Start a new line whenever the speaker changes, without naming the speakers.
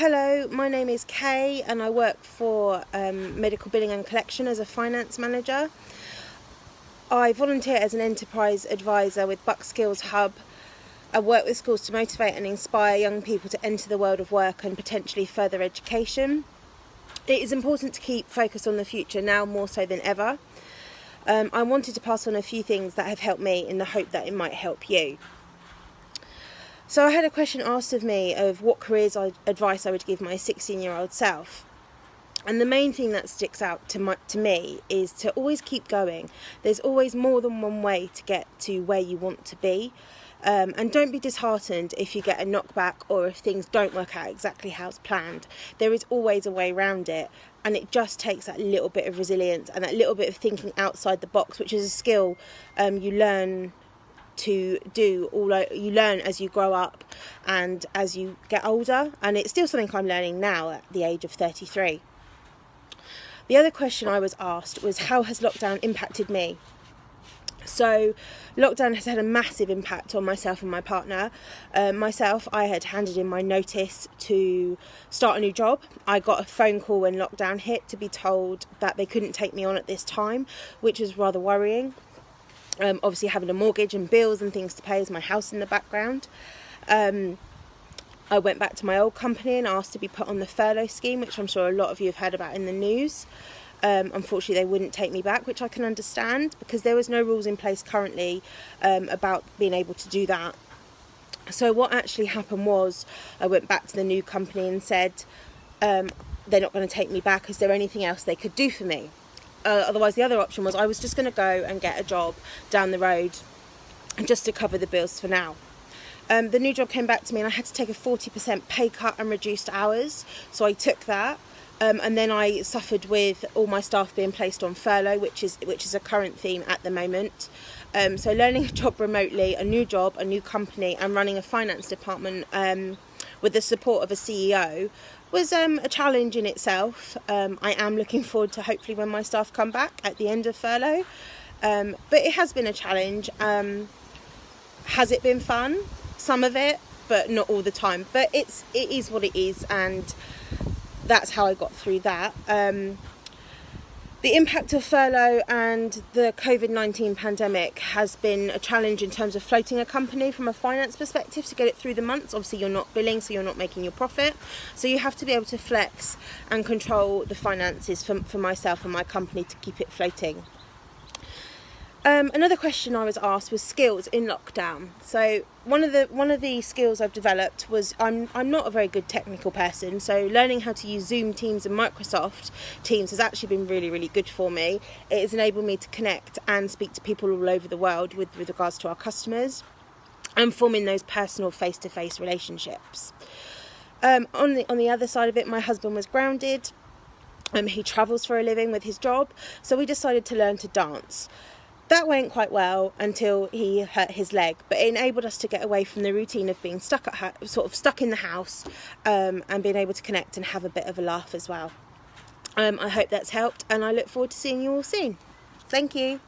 Hello, my name is Kay and I work for Medical Billing and Collection as a finance manager. I volunteer as an enterprise advisor with Buck Skills Hub. I work with schools to motivate and inspire young people to enter the world of work and potentially further education. It is important to keep focus on the future now more so than ever. I wanted to pass on a few things that have helped me in the hope that it might help you. So I had a question asked of me of what advice I would give my 16-year-old self. And the main thing that sticks out to me is to always keep going. There's always more than one way to get to where you want to be. And don't be disheartened if you get a knockback or if things don't work out exactly how it's planned. There is always a way around it. And it just takes that little bit of resilience and that little bit of thinking outside the box, which is a skill you learn to do. You learn as you grow up and as you get older, and it's still something I'm learning now at the age of 33. The other question I was asked was, how has lockdown impacted me? So lockdown has had a massive impact on myself and my partner. I had handed in my notice to start a new job. I got a phone call when lockdown hit to be told that they couldn't take me on at this time, which was rather worrying. Obviously having a mortgage and bills and things to pay as my house in the background. I went back to my old company and asked to be put on the furlough scheme, which I'm sure a lot of you have heard about in the news. Unfortunately, they wouldn't take me back, which I can understand because there was no rules in place currently about being able to do that. So what actually happened was I went back to the new company and said they're not going to take me back. Is there anything else they could do for me? Otherwise, the other option was I was just going to go and get a job down the road just to cover the bills for now. The new job came back to me and I had to take a 40% pay cut and reduced hours. So I took that and then I suffered with all my staff being placed on furlough, which is a current theme at the moment. So learning a job remotely, a new job, a new company and running a finance department with the support of a CEO was a challenge in itself. I am looking forward to hopefully when my staff come back at the end of furlough. But it has been a challenge. Has it been fun? Some of it, but not all the time. But it is what it is, and that's how I got through that. The impact of furlough and the COVID-19 pandemic has been a challenge in terms of floating a company from a finance perspective to get it through the months. Obviously, you're not billing, so you're not making your profit. So you have to be able to flex and control the finances for myself and my company to keep it floating. Another question I was asked was skills in lockdown. So one of the skills I've developed was I'm not a very good technical person, so learning how to use Zoom, Teams and Microsoft Teams has actually been really, really good for me. It has enabled me to connect and speak to people all over the world with regards to our customers and forming those personal face-to-face relationships. On the other side of it, my husband was grounded. He travels for a living with his job, so we decided to learn to dance. That went quite well until he hurt his leg, but it enabled us to get away from the routine of being stuck in the house and being able to connect and have a bit of a laugh as well. I hope that's helped and I look forward to seeing you all soon. Thank you.